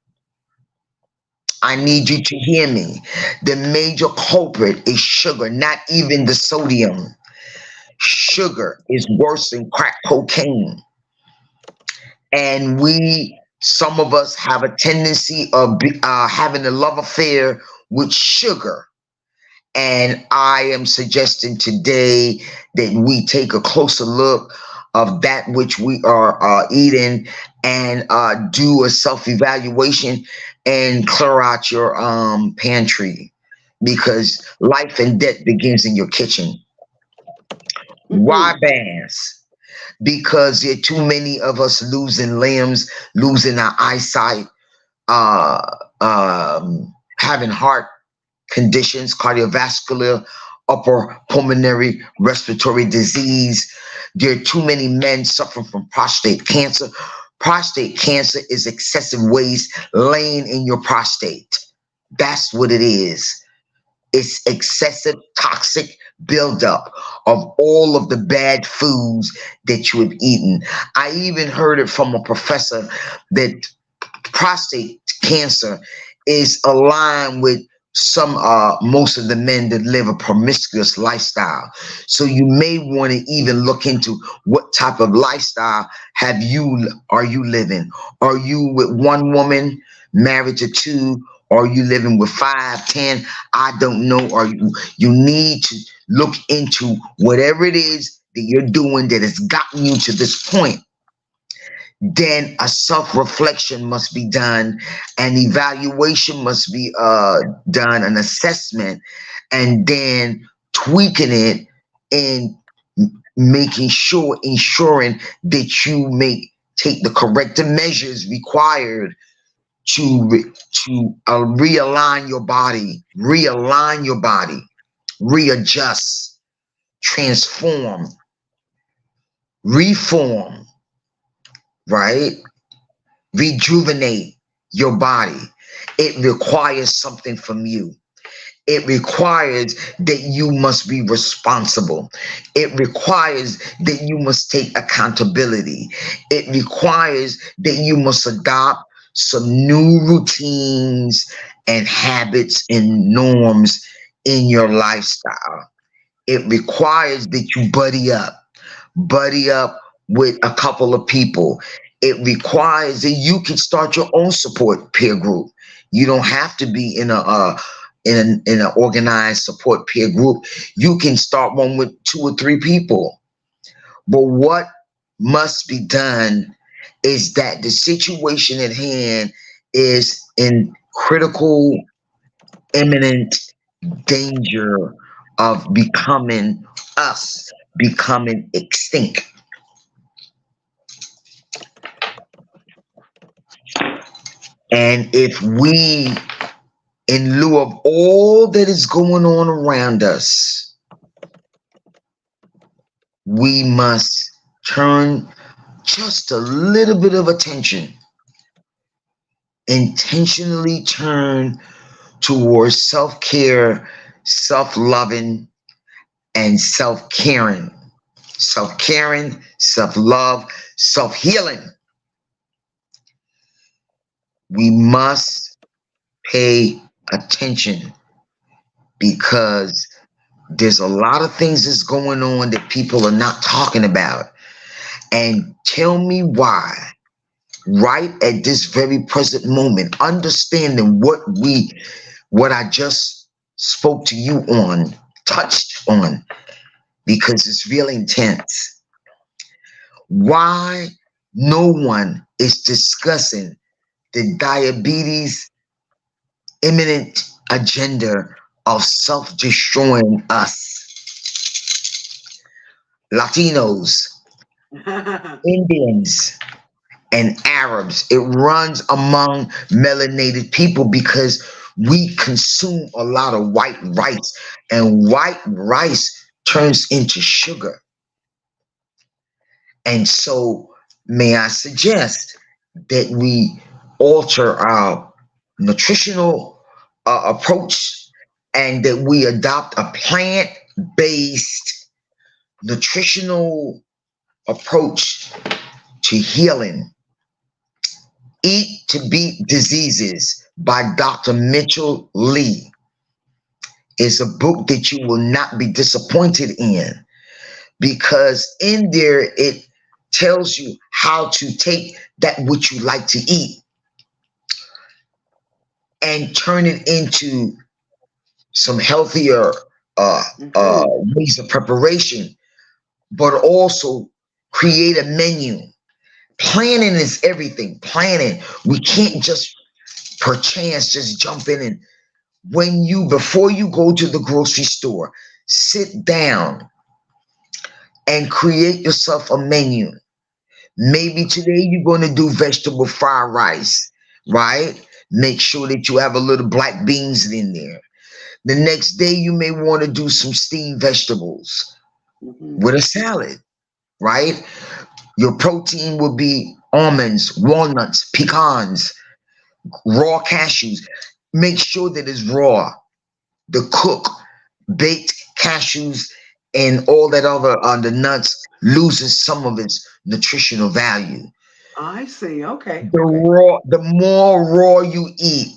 I need you to hear me. The major culprit is sugar, not even the sodium. Sugar is worse than crack cocaine. And some of us have a tendency of having a love affair with sugar. And I am suggesting today that we take a closer look of that which we are eating, and do a self-evaluation and clear out your pantry, because life and death begins in your kitchen. Why bass? Because there are too many of us losing limbs, losing our eyesight, having heart conditions, cardiovascular, upper pulmonary respiratory disease. There are too many men suffering from prostate cancer. Prostate cancer is excessive waste laying in your prostate. That's what it is. It's excessive toxic buildup of all of the bad foods that you have eaten. I even heard it from a professor that prostate cancer is aligned with most of the men that live a promiscuous lifestyle. So you may want to even look into what type of lifestyle are you living? Are you with one woman, married to 2? Are you living with 5, 10? I don't know. Or you need to look into whatever it is that you're doing that has gotten you to this point. Then a self-reflection must be done, an evaluation must be done, an assessment, and then tweaking it and ensuring that you take the corrective measures required to realign your body, readjust, transform, reform, right? Rejuvenate your body. It requires something from you. It requires that you must be responsible. It requires that you must take accountability. It requires that you must adopt some new routines and habits and norms in your lifestyle. It requires that you buddy up with a couple of people. It requires that you can start your own support peer group. You don't have to be in an organized support peer group. You can start one with 2 or 3 people. But what must be done is that the situation at hand is in critical, imminent danger of becoming extinct. And if we, in lieu of all that is going on around us, we must turn just a little bit of attention, intentionally turn towards self-care, self-loving, and self-caring, self-love, self-healing. We must pay attention, because there's a lot of things that's going on that people are not talking about. And tell me why, right at this very present moment, understanding what I just spoke to you on, touched on, because it's really intense. Why no one is discussing the diabetes imminent agenda of self-destroying us. Latinos, Indians, and Arabs. It runs among melanated people because we consume a lot of white rice, and white rice turns into sugar. And so, may I suggest that we alter our nutritional approach and that we adopt a plant-based nutritional approach to healing. Eat to Beat Diseases by Dr. Mitchell Lee is a book that you will not be disappointed in, because in there it tells you how to take that which you like to eat and turn it into some healthier ways of preparation, but also create a menu. Planning is everything. Planning. We can't just perchance just jump in, and before you go to the grocery store, sit down and create yourself a menu. Maybe today you're going to do vegetable fried rice, right? Make sure that you have a little black beans in there. The next day you may want to do some steamed vegetables with a salad, right? Your protein will be almonds, walnuts, pecans, raw cashews. Make sure that it's raw. The cooked, baked cashews and all that other the nuts loses some of its nutritional value. I see. Okay. The more raw you eat,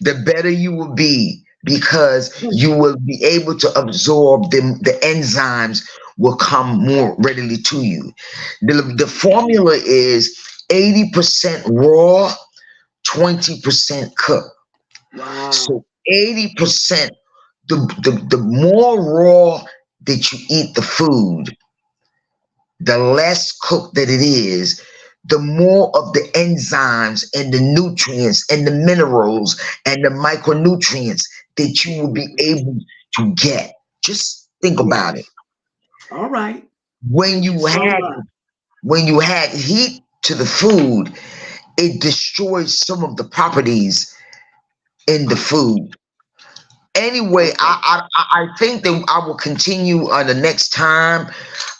the better you will be, because you will be able to absorb them. The enzymes will come more readily to you. The formula is 80% raw, 20% cooked. Wow. So 80%, the more raw that you eat the food, the less cooked that it is, the more of the enzymes and the nutrients and the minerals and the micronutrients that you will be able to get. Just think about it. All right. When you add heat to the food, it destroys some of the properties in the food. Anyway, I think that I will continue the next time,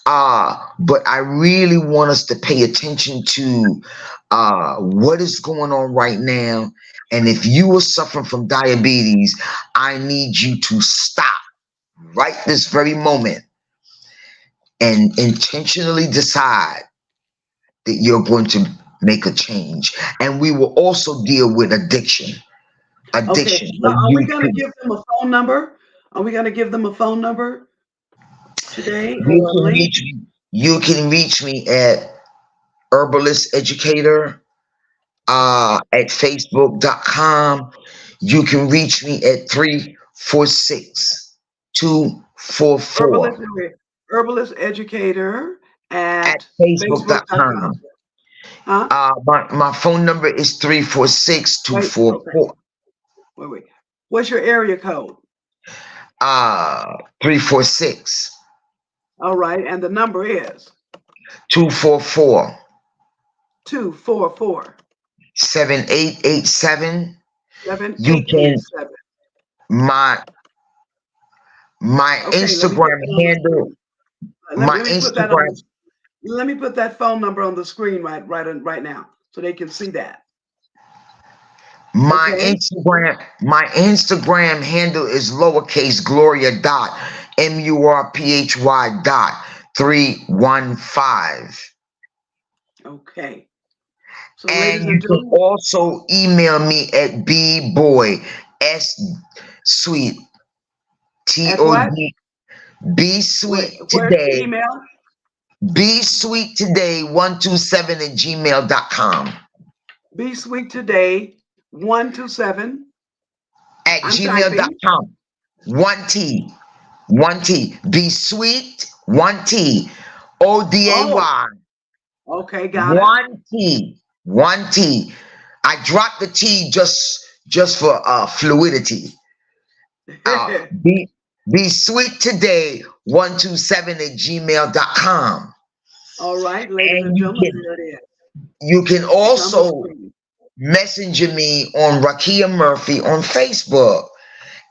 but I really want us to pay attention to what is going on right now. And if you are suffering from diabetes, I need you to stop right this very moment and intentionally decide that you're going to make a change. And we will also deal with addiction. Okay. Now, are we going to give them a phone number? Are we going to give them a phone number today? You can reach me at Herbalist Educator at Facebook.com. You can reach me at 346-244. Herbalist Educator at Facebook.com. My phone number is 346-244. Wait. What's your area code? 346. All right, and the number is 244 7887. 7887. You can my Instagram handle. Let me put that phone number on the screen right now so they can see that. My Instagram handle is lowercase Gloria .MURPHY.315. Okay. So and you can also email me at bboy sweet TOD B sweet today. Be sweet today 127@gmail.com. Be sweet today 127 at gmail.com. One T. Be sweet 1T ODAY. Okay, got it. 1T. I dropped the T just for fluidity. Uh, be, be sweet today 127 at gmail.com. All right, ladies And and gentlemen, there it is. you can It's on the also screen. messenger me on Rakia Murphy on Facebook.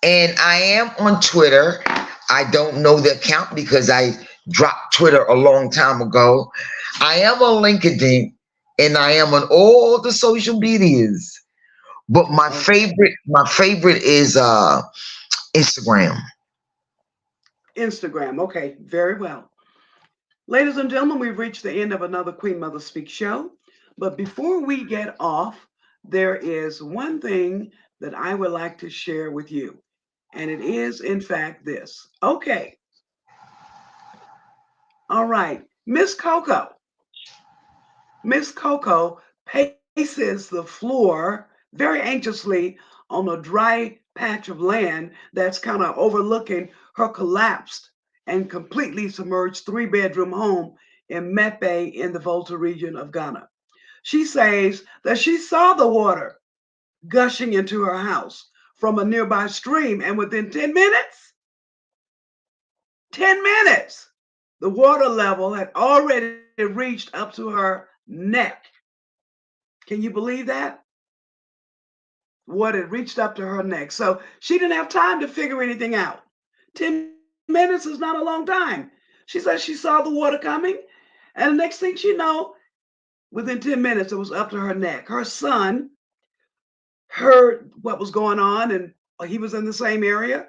And I am on Twitter. I don't know the account because I dropped Twitter a long time ago. I am on LinkedIn and I am on all the social medias. But my favorite is Instagram. Instagram. Okay, very well. Ladies and gentlemen, we've reached the end of another Queen Mother Speak show. But before we get off, there is one thing that I would like to share with you. And it is, in fact, this. Okay. All right. Miss Coco. Miss Coco paces the floor very anxiously on a dry patch of land that's kind of overlooking her collapsed and completely submerged three-bedroom home in Mepe in the Volta region of Ghana. She says that she saw the water gushing into her house from a nearby stream, and within 10 minutes, the water level had already reached up to her neck. Can you believe that? Water had reached up to her neck. So she didn't have time to figure anything out. 10 minutes is not a long time. She said she saw the water coming, and the next thing she know, within 10 minutes, it was up to her neck. Her son heard what was going on, and he was in the same area.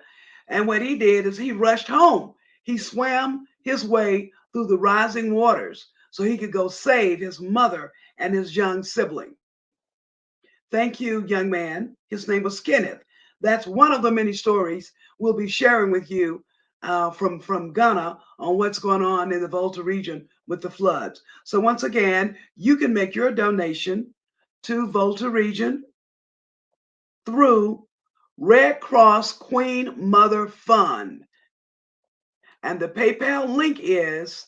And what he did is he rushed home. He swam his way through the rising waters so he could go save his mother and his young sibling. Thank you, young man. His name was Kenneth. That's one of the many stories we'll be sharing with you from Ghana on what's going on in the Volta region with the floods. So once again, you can make your donation to Volta region through Red Cross Queen Mother Fund. And the PayPal link is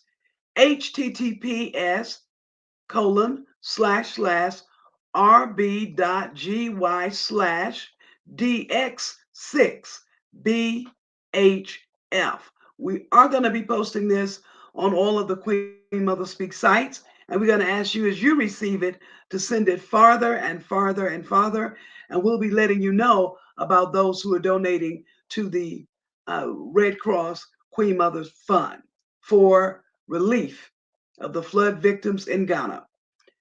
https://rb.gy/dx6bhf. We are going to be posting this on all of the Queen Mother Speak sites, and we're going to ask you as you receive it to send it farther and farther and farther, and we'll be letting you know about those who are donating to the Red Cross Queen Mother's Fund for relief of the flood victims in Ghana.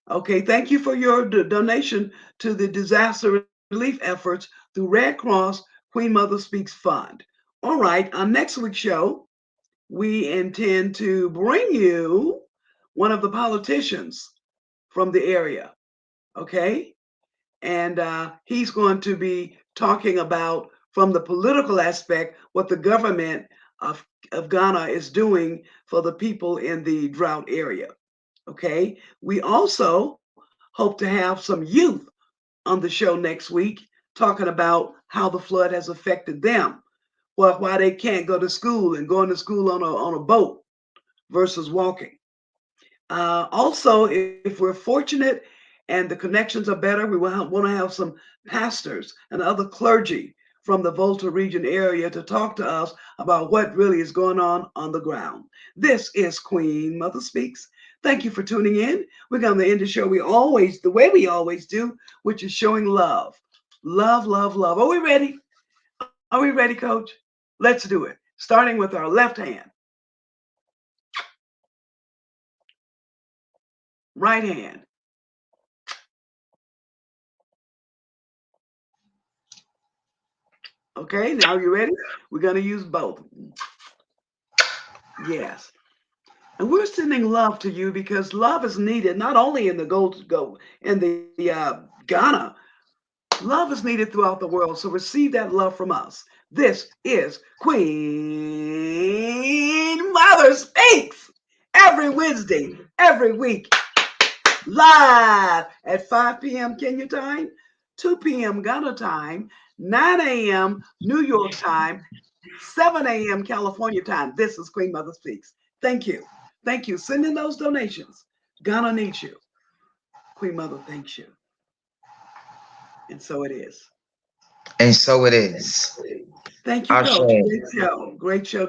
Okay, thank you for your donation to the disaster relief efforts through Red Cross Queen Mother Speaks Fund. All right, on next week's show, we intend to bring you one of the politicians from the area. Okay, and he's going to be talking about, from the political aspect, what the government of Ghana is doing for the people in the drought area. Okay, we also hope to have some youth on the show next week talking about how the flood has affected them, why they can't go to school and going to school on a boat versus walking. Also, if we're fortunate and the connections are better, we want to have some pastors and other clergy from the Volta region area to talk to us about what really is going on the ground. This is Queen Mother Speaks. Thank you for tuning in. We're going to end the show the way we always do, which is showing love. Love, love, love. Are we ready? Are we ready, Coach? Let's do it. Starting with our left hand. Right hand. Okay, now you ready? We're going to use both. Yes. And we're sending love to you because love is needed not only in the Ghana, love is needed throughout the world. So receive that love from us. This is Queen Mother Speaks every Wednesday, every week, live at 5 p.m. Kenya time, 2 p.m. Ghana time, 9 a.m. New York time, 7 a.m. California time. This is Queen Mother Speaks. Thank you. Thank you. Send in those donations. Ghana needs you. Queen Mother thanks you. And so it is. And so it is. Thank you, Ashe. Coach. Great show. Great show.